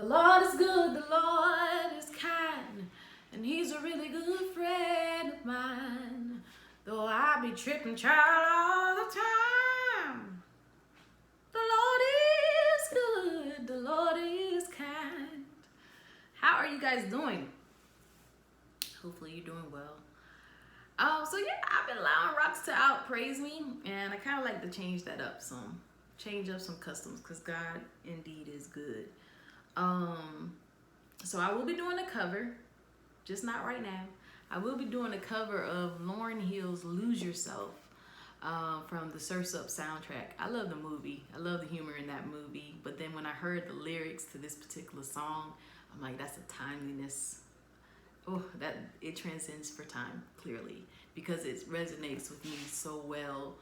The Lord is good, the Lord is kind, and He's a really good friend of mine. Though I be tripping, child, all the time, the Lord is good, the Lord is kind. How are you guys doing? Hopefully you're doing well. So yeah, I've been allowing rocks to outpraise me, and I kind of like to change that up some. Change up some customs, because God indeed is good. So I will be doing a cover, just not right now. I will be doing a cover of Lauryn Hill's Lose Yourself from the Surf's Up soundtrack. I love the movie. I love the humor in that movie. But then when I heard the lyrics to this particular song, I'm like, that's a timeliness. Oh, that it transcends for time, clearly, because it resonates with me so well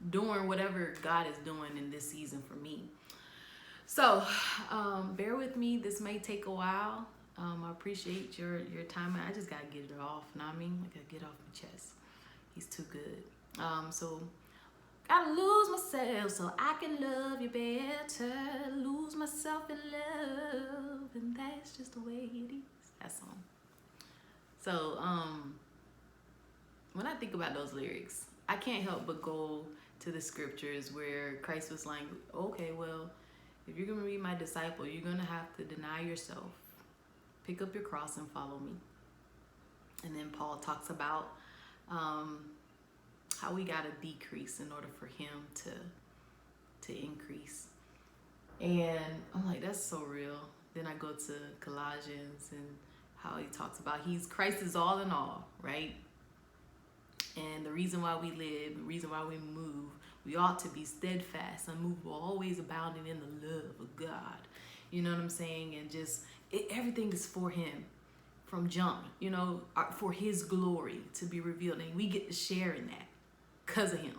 during whatever God is doing in this season for me. So bear with me. This may take a while. I appreciate your time. I just gotta get it off. Know what I mean? I gotta get off my chest. He's too good. So gotta lose myself so I can love you better. Lose myself in love, and that's just the way it is. That song. So when I think about those lyrics, I can't help but go to the scriptures where Christ was like, okay, well, if you're going to be my disciple, you're going to have to deny yourself, pick up your cross and follow me. And then Paul talks about how we got to decrease in order for him to increase. And I'm like, that's so real. Then I go to Colossians and how he talks about Christ is all in all, right? And the reason why we live, the reason why we move, we ought to be steadfast, unmovable, always abounding in the love of God. You know what I'm saying? And just, everything is for him from jump, for his glory to be revealed. And we get to share in that because of him.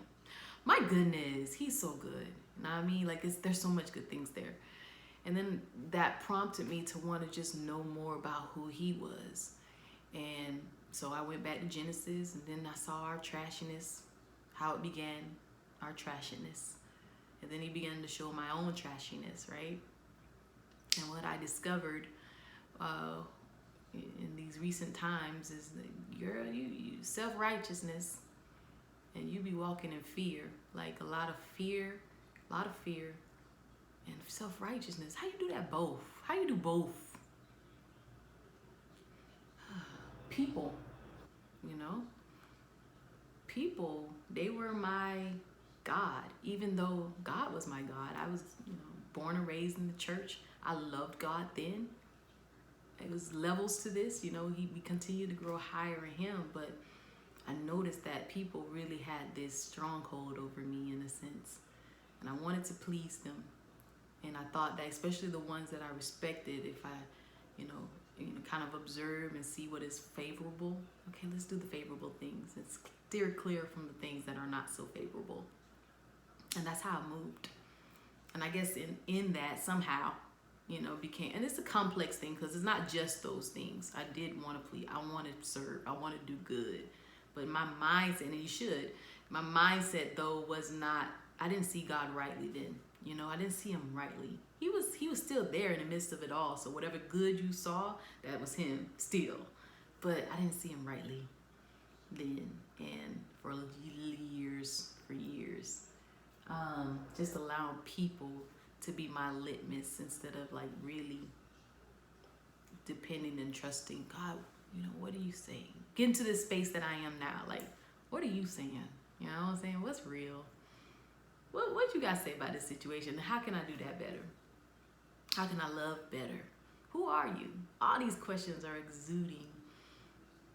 My goodness, he's so good. You know what I mean? Like, there's so much good things there. And then that prompted me to want to just know more about who he was. And so I went back to Genesis, and then I saw our trashiness, how it began, our trashiness. And then he began to show my own trashiness, right? And what I discovered in these recent times is that you self-righteousness, and you be walking in fear, like a lot of fear, and self-righteousness. How you do that both? How you do both? People, people, they were my God. Even though God was my God, I was, born and raised in the church. I loved God then. It was levels to this, we continued to grow higher in him, but I noticed that people really had this stronghold over me in a sense, and I wanted to please them. And I thought that especially the ones that I respected, if I, kind of observe and see what is favorable, okay, let's do the favorable things. It's steer clear from the things that are not so favorable. And that's how I moved. And I guess in that somehow, became, and it's a complex thing because it's not just those things. I did want to please, I want to serve, I want to do good. But my mindset, and you should, my mindset though was not, I didn't see God rightly then. I didn't see him rightly. He was still there in the midst of it all. So whatever good you saw, that was him still. But I didn't see him rightly then. And for years, just allowing people to be my litmus instead of like really depending and trusting God. What are you saying? Get into this space that I am now. Like, what are you saying? You know what I'm saying? What's real? What you guys say about this situation? How can I do that better? How can I love better? Who are you? All these questions are exuding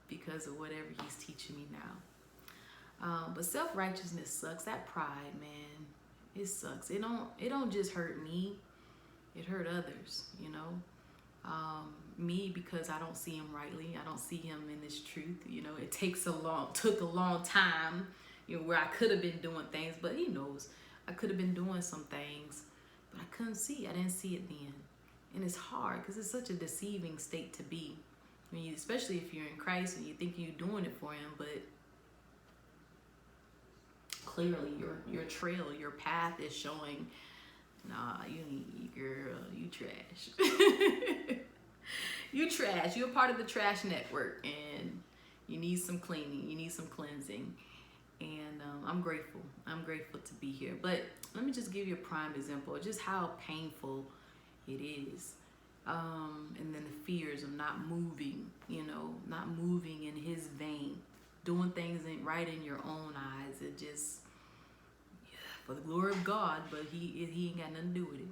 because of whatever he's teaching me now. But self-righteousness sucks. That pride, man, it sucks. It don't just hurt me. It hurt others, me, because I don't see him rightly. I don't see him in his truth. It took a long time, where I could have been doing things, but he knows I could have been doing some things, but I couldn't see. I didn't see it then. And it's hard because it's such a deceiving state to be. Especially if you're in Christ and you think you're doing it for him, but clearly your trail, your path is showing, nah, you Girl, you trash. You trash. You're part of the trash network, and you need some cleaning. You need some cleansing. And I'm grateful. I'm grateful to be here. But let me just give you a prime example of just how painful it is. And then the fears of not moving, not moving in his vein, doing things right in your own eyes. It just, yeah, for the glory of God, but he ain't got nothing to do with it.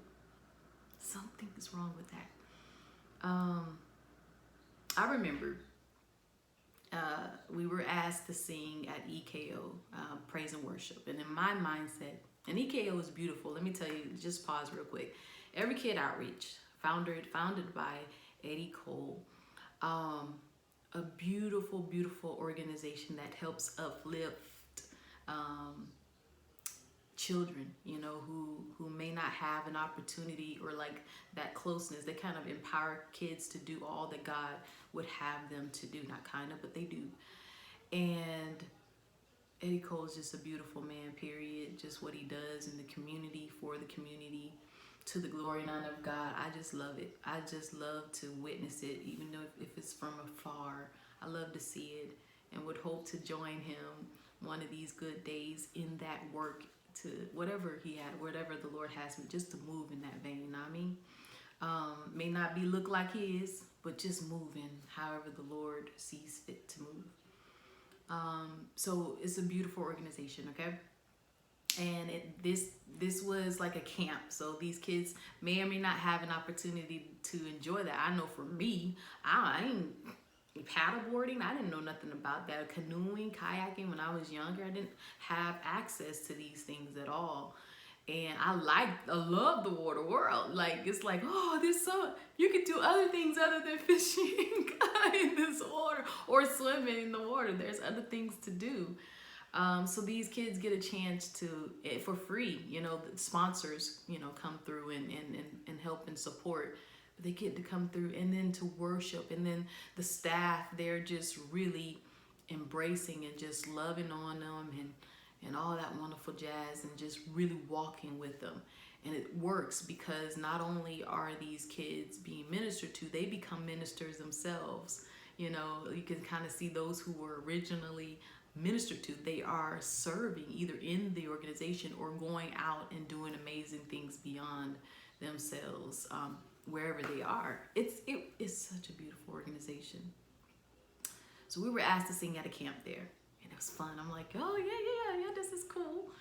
Something is wrong with that. I remember we were asked to sing at EKO, praise and worship. And in my mindset, and EKO is beautiful. Let me tell you, just pause real quick. Every Kid Outreach, founded by Eddie Cole. A beautiful, beautiful organization that helps uplift children, who may not have an opportunity or like that closeness. They kind of empower kids to do all that God would have them to do. Not kind of, but they do. And Eddie Cole is just a beautiful man, period. Just what he does in the community, for the community, to the glory and honor of God. I just love it. I just love to witness it, even though if it's from afar. I love to see it and would hope to join him one of these good days in that work, to whatever the Lord has me, just to move in that vein. You know what I mean? May not be look like his, but just moving however the Lord sees fit to move. So it's a beautiful organization, okay? And this was like a camp, so these kids may or may not have an opportunity to enjoy that. I know for me, I ain't paddleboarding. I didn't know nothing about that. Canoeing, kayaking. When I was younger, I didn't have access to these things at all. And I love the water world. Like, it's like, oh, you could do other things other than fishing in this water or swimming in the water. There's other things to do. So these kids get a chance to, for free, the sponsors, come through and help and support. But they get to come through and then to worship. And then the staff, they're just really embracing and just loving on them and all that wonderful jazz, and just really walking with them. And it works because not only are these kids being ministered to, they become ministers themselves. You can kind of see those who were originally ministered to. They are serving either in the organization or going out and doing amazing things beyond themselves, wherever they are. It's such a beautiful organization. So we were asked to sing at a camp there, and it was fun. I'm like, oh yeah, this is cool.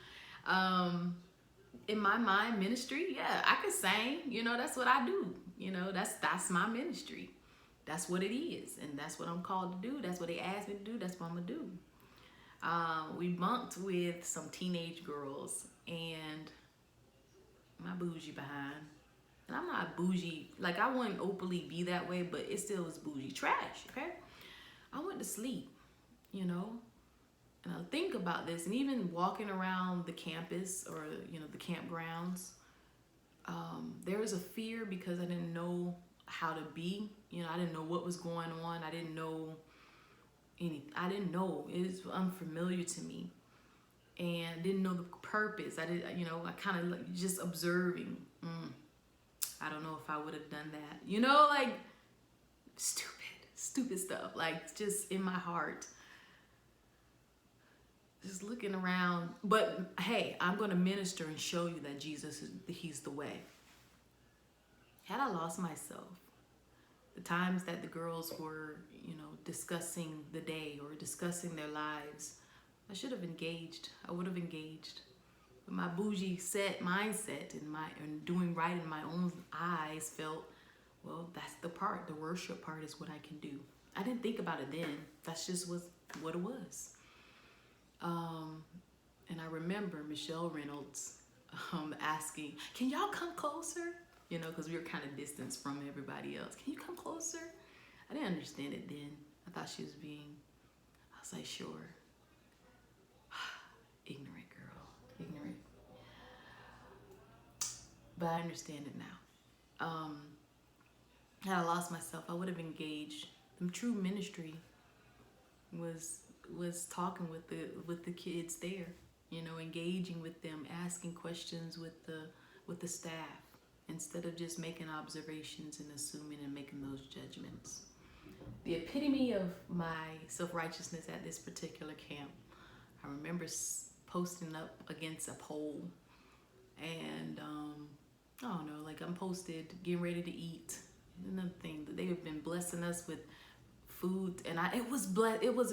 In my mind, ministry, yeah, I could sing. That's what I do. That's my ministry. That's what it is, and that's what I'm called to do. That's what they asked me to do. That's what I'm gonna do. We bunked with some teenage girls, and my bougie behind. And I'm not bougie, like I wouldn't openly be that way, but it still was bougie trash, okay? I went to sleep, and I think about this, and even walking around the campus or, the campgrounds, there was a fear because I didn't know how to be, I didn't know what was going on. I didn't know it was unfamiliar to me, and didn't know the purpose. I kind of like just observing. I don't know if I would have done that, like stupid stuff, like just in my heart, just looking around. But hey, I'm going to minister and show you that he's the way. Had I lost myself, the times that the girls were, discussing the day or discussing their lives, I should have engaged. I would have engaged. But my bougie mindset and doing right in my own eyes felt, well, that's the part. The worship part is what I can do. I didn't think about it then. That's just what it was. And I remember Michelle Reynolds asking, can y'all come closer? Because we were kind of distanced from everybody else. Can you come closer? I didn't understand it then. I thought she was I was like, sure. Ignorant girl, ignorant. But I understand it now. Had I lost myself, I would have engaged. The true ministry was talking with the kids there, engaging with them, asking questions with the staff. instead of just making observations and assuming and making those judgments. The epitome of my self-righteousness at this particular camp, I remember posting up against a pole, and I don't know, like I'm posted getting ready to eat. Another thing, that they have been blessing us with food, and it was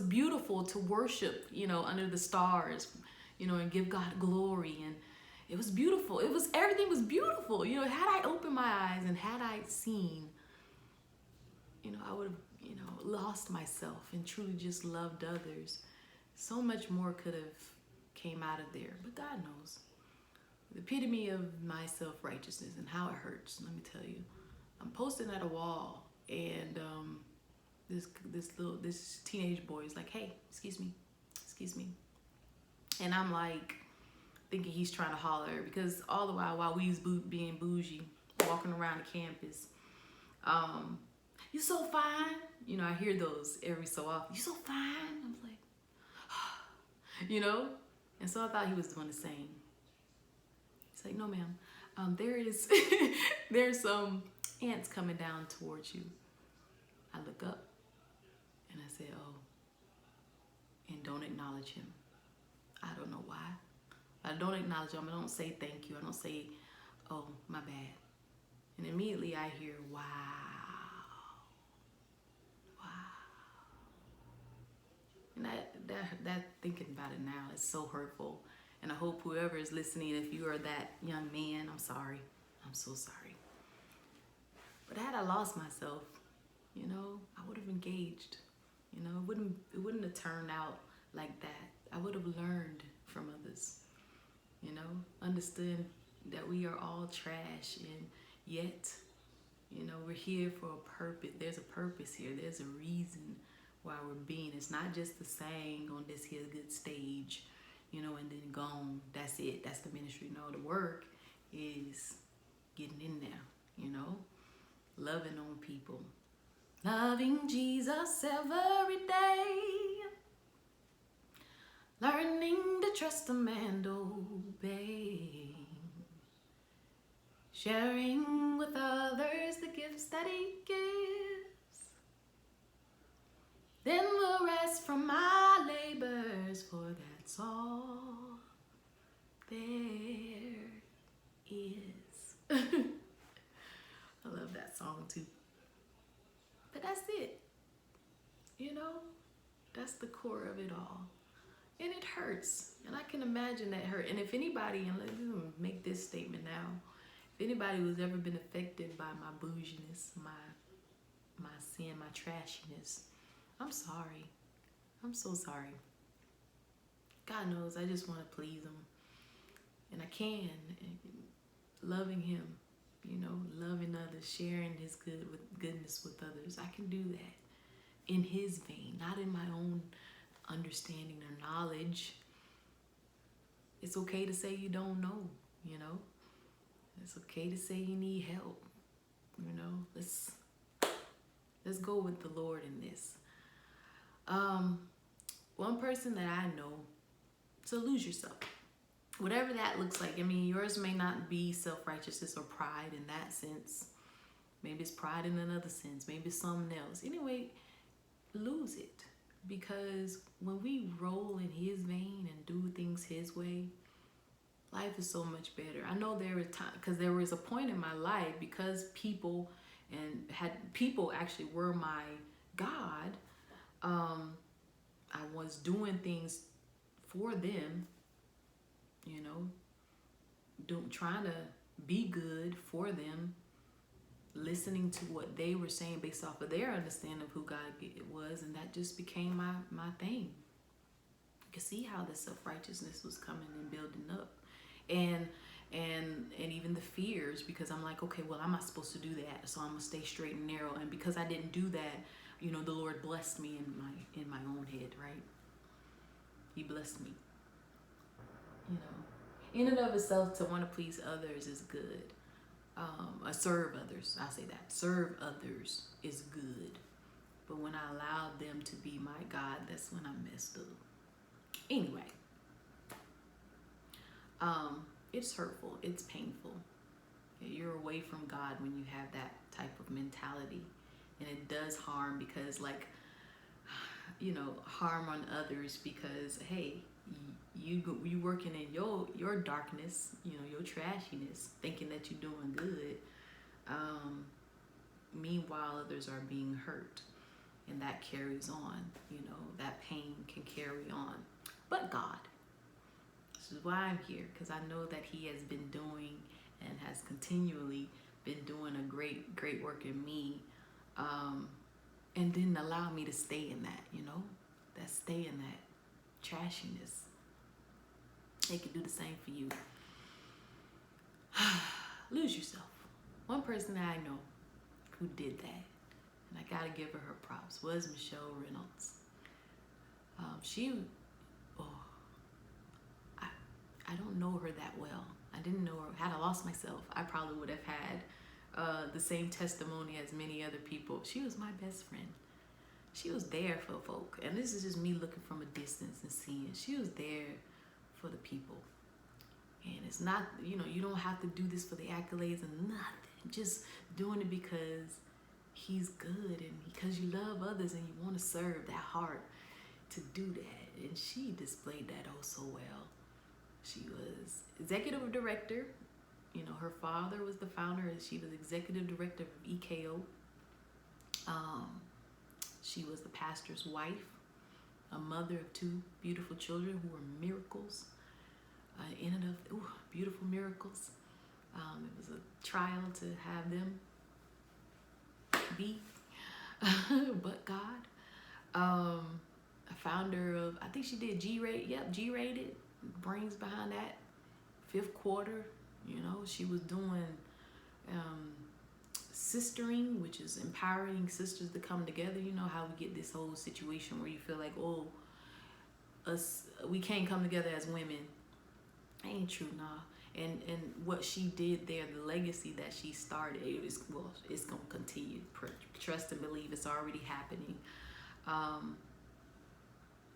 beautiful to worship, under the stars, and give God glory, and it was beautiful. Everything was beautiful. Had I opened my eyes and had I seen, I would have, lost myself and truly just loved others. So much more could have came out of there, but God knows. The epitome of my self-righteousness and how it hurts, let me tell you. I'm posting at a wall, and this teenage boy is like, "Hey, excuse me," and I'm like thinking he's trying to holler, because all the while we's being bougie, walking around the campus, "You so fine," I hear those every so often. "You so fine." I'm like, and so I thought he was doing the same. He's like, "No, ma'am, there's some ants coming down towards you." I look up and I said, "Oh," and don't acknowledge him. I don't know why. I don't acknowledge him. I don't say thank you. I don't say, "Oh, my bad." And immediately I hear, "Wow. And that thinking about it now is so hurtful. And I hope whoever is listening, if you are that young man, I'm sorry. I'm so sorry. But had I lost myself, I would have engaged. It wouldn't have turned out like that. I would have learned from others. Understood that we are all trash, and yet, we're here for a purpose. There's a purpose here. There's a reason why we're being. It's not just the saying on this here good stage, and then gone. That's it. That's the ministry. No, the work is getting in there, loving on people. Loving Jesus every day. Learning to trust him and obey. Sharing with others the gifts that he gives. Then we'll rest from our labors, for that's all there is. I love that song too. But that's it. That's the core of it all. And it hurts. And I can imagine that hurt. And if anybody, and let me make this statement now, if anybody who's ever been affected by my bouginess, my sin, my trashiness, I'm sorry. I'm so sorry. God knows I just want to please him. And I can. Loving him, loving others, sharing his goodness with others. I can do that in his vein, not in my own understanding or knowledge. It's okay to say you don't know, It's okay to say you need help, Let's go with the Lord in this. One person that I know, so lose yourself. Whatever that looks like. I mean, yours may not be self-righteousness or pride in that sense. Maybe it's pride in another sense. Maybe it's something else. Anyway, lose it. Because when we roll in his vein and do things his way, life is so much better. I know there was time, because there was a point in my life, because people actually were my God. I was doing things for them, trying to be good for them, listening to what they were saying based off of their understanding of who God was, and that just became my thing. You can see how the self-righteousness was coming and building up, and even the fears, because I'm like, okay, well, I'm not supposed to do that, so I'm gonna stay straight and narrow. And because I didn't do that, the Lord blessed me in my own head, right? He blessed me. In and of itself, to want to please others is good. Serve others, I'll say that. Serve others is good. But when I allowed them to be my God, that's when I messed up. Anyway, it's hurtful, it's painful. You're away from God when you have that type of mentality. And it does harm because, like, harm on others because, hey, you working in your darkness, your trashiness, thinking that you're doing good. Meanwhile, others are being hurt, and that carries on. That pain can carry on. But God, this is why I'm here, because I know that He has been doing and has continually been doing a great work in me, and didn't allow me to stay in that, stay in that trashiness. It can do the same for you. Lose yourself. One person that I know who did that, and I gotta give her props, was Michelle Reynolds. I don't know her that well. I didn't know her. Had I lost myself, I probably would have had the same testimony as many other people. She was my best friend. She was there for folk. And this is just me looking from a distance and seeing. She was there for the people. And it's not, you don't have to do this for the accolades and nothing. Just doing it because He's good and because you love others and you want to serve, that heart to do that. And she displayed that oh so well. She was executive director. Her father was the founder, and she was executive director of EKO. She was the pastor's wife, a mother of 2 beautiful children who were miracles, in and of beautiful miracles. It was a trial to have them be, but God. A founder of, I think she did G-rated, brains behind that, 5th Quarter. She was doing sistering, which is empowering sisters to come together. How we get this whole situation where you feel like, we can't come together as women. Ain't true, nah. And what she did there, the legacy that she started, it's gonna continue. Trust and believe, it's already happening.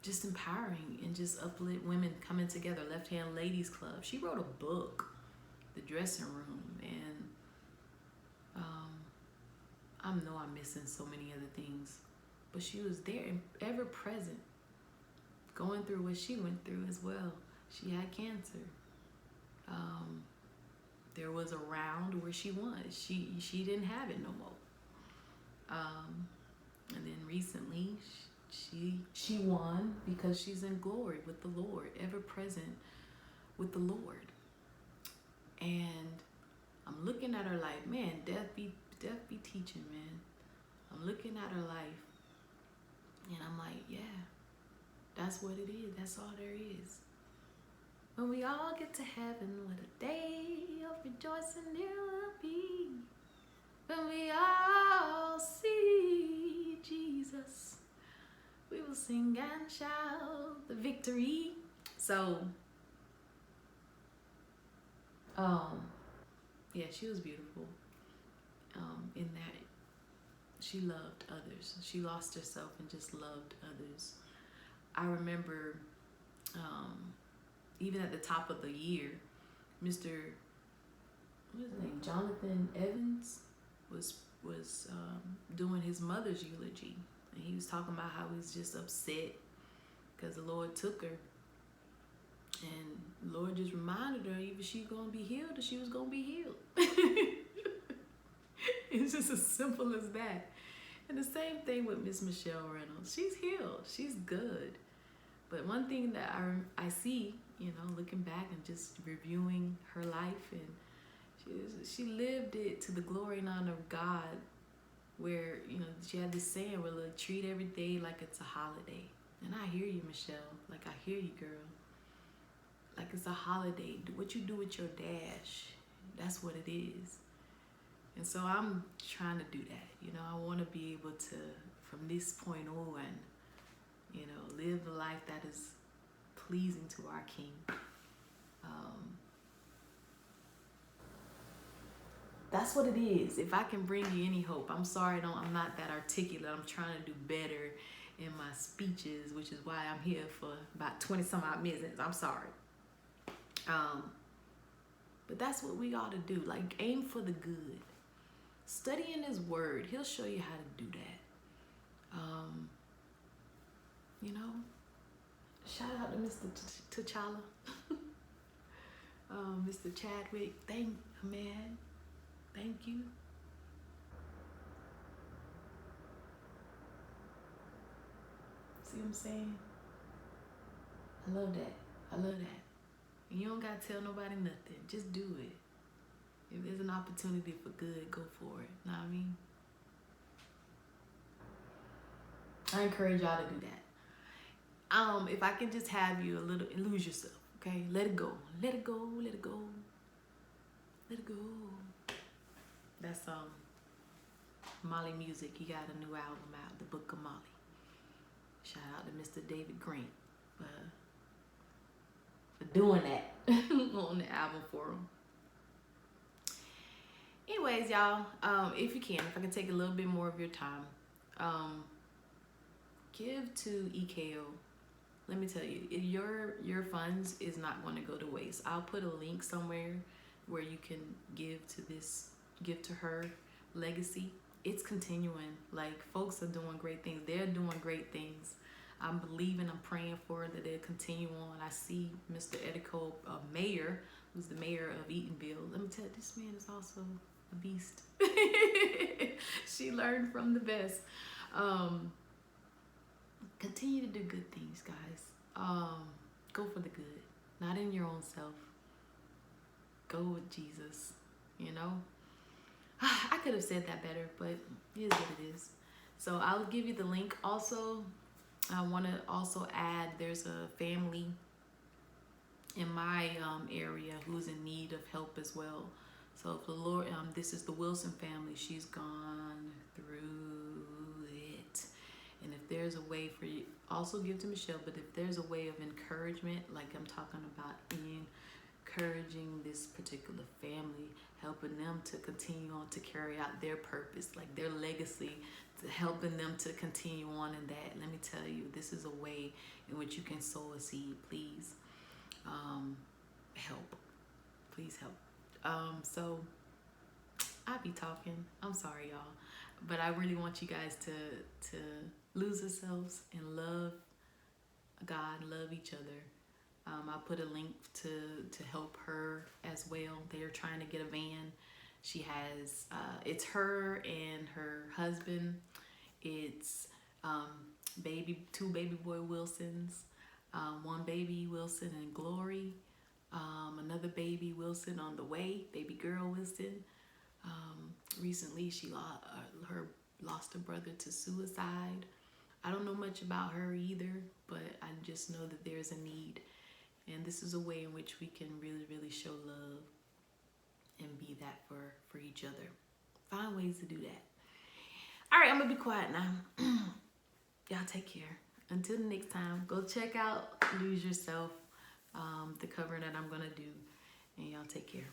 Just empowering and just uplift women coming together. Left Hand Ladies Club. She wrote a book, The Dressing Room, and I know I'm missing so many other things, but she was there and ever present, going through what she went through as well. She had cancer. There was a round where she won. She didn't have it no more. And then recently she won because she's in glory with the Lord, ever present with the Lord. And I'm looking at her like, man, death be teaching, man. I'm looking at her life and I'm like, yeah, that's what it is. That's all there is. When we all get to heaven, what a day of rejoicing it will be. When we all see Jesus, we will sing and shout the victory. So, yeah, she was beautiful. In that she loved others. She lost herself and just loved others. I remember, even at the top of the year, Mr. What is his name? Jonathan Evans was doing his mother's eulogy, and he was talking about how he's just upset because the Lord took her, and the Lord just reminded her either she's gonna be healed or she was gonna be healed. It's just as simple as that. And the same thing with Miss Michelle Reynolds. She's healed. She's good. But one thing that I see, looking back and just reviewing her life, and she lived it to the glory and honor of God, where, she had this saying where, look, treat every day like it's a holiday. And I hear you, Michelle. Like, I hear you, girl. Like it's a holiday. What you do with your dash, that's what it is. And so I'm trying to do that. I want to be able to, from this point on, live the life that is pleasing to our King. That's what it is. If I can bring you any hope, I'm sorry, I'm not that articulate. I'm trying to do better in my speeches, which is why I'm here for about 20 some odd minutes. I'm sorry. But But that's what we ought to do. Like, aim for the good. Study in his word. He'll show you how to do that. You know, shout out to Mr. T'Challa. Mr. Chadwick, thank you. See what I'm saying? I love that. I love that. And you don't gotta tell nobody nothing. Just do it. If there's an opportunity for good, go for it. Know what I mean? I encourage y'all to do that. If I can just have you a little, lose yourself, okay? Let it go. Let it go. Let it go. Let it go. That's Molly Music. He got a new album out, The Book of Molly. Shout out to Mr. David Grant for doing that on the album for him. Anyways, y'all, if I can take a little bit more of your time, give to EKO. Let me tell you, your funds is not going to go to waste. I'll put a link somewhere where you can give to her legacy. It's continuing. Like, folks are doing great things. They're doing great things. I'm believing, I'm praying for that they'll continue on. I see Mr. Edico, mayor, who's the mayor of Eatonville. Let me tell you, this man is also a beast. She learned from the best. Continue to do good things, guys. Go for the good, not in your own self. Go with Jesus, you know? I could have said that better, but it is what it is. So I'll give you the link. Also, I want to also add, there's a family in my area who's in need of help as well. So if the Lord, this is the Wilson family. She's gone through it. And if there's a way for you, also give to Michelle, but if there's a way of encouragement, like I'm talking about, encouraging this particular family, helping them to continue on to carry out their purpose, like their legacy, to helping them to continue on in that. Let me tell you, this is a way in which you can sow a seed. Please help. Please help. So I'll be talking. I'm sorry, y'all, but I really want you guys to lose yourselves and love God, love each other. I put a link to help her as well. They're trying to get a van. She has, it's her and her husband. It's two baby boy Wilsons, one baby Wilson and Glory, another baby Wilson on the way, baby girl Wilson. Recently she lost her brother to suicide. I don't know much about her either, but I just know that there's a need. And this is a way in which we can really, really show love and be that for each other. Find ways to do that. All right, I'm going to be quiet now. Y'all take care. Until the next time, go check out Lose Yourself, the cover that I'm going to do. And y'all take care.